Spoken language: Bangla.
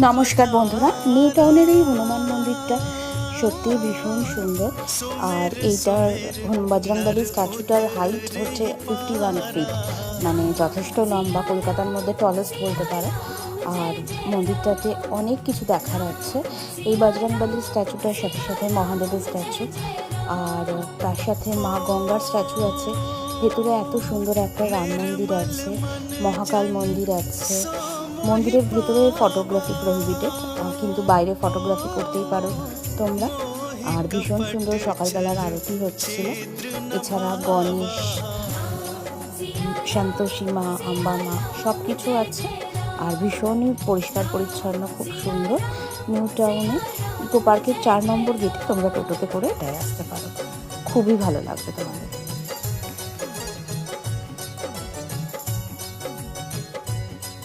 নমস্কার বন্ধুরা, নিউ টাউনের এই হনুমান মন্দিরটা সত্যিই ভীষণ সুন্দর। আর এইটার বজরংবলী স্ট্যাচুটার হাইট হচ্ছে 51 ফিট, মানে যথেষ্ট লম্বা, কলকাতার মধ্যে টলেস্ট বলতে পারো। আর মন্দিরটাতে অনেক কিছু দেখার আছে। এই বজরংবলী স্ট্যাচুটার সাথে সাথে মহাদেবের স্ট্যাচু, আর তার সাথে মা গঙ্গার স্ট্যাচু আছে। ভেতরে এত সুন্দর একটা রাম মন্দির আছে, মহাকাল মন্দির আছে। মন্দিরের ভেতরে ফটোগ্রাফি প্রহিবিটেড, কিন্তু বাইরে ফটোগ্রাফি করতেই পারো তোমরা। আর ভীষণ সুন্দর সকালবেলার আরতি হচ্ছিল। এছাড়া গণেশ, সন্তোষী মা, আম্বা মা সব কিছু আছে। আর ভীষণই পরিষ্কার পরিচ্ছন্ন, খুব সুন্দর। নিউ টাউনে ইকো পার্কের 4 নম্বর গেটে তোমরা টোটোতে করে এটাই আসতে পারো। খুবই ভালো লাগবে তোমাদের।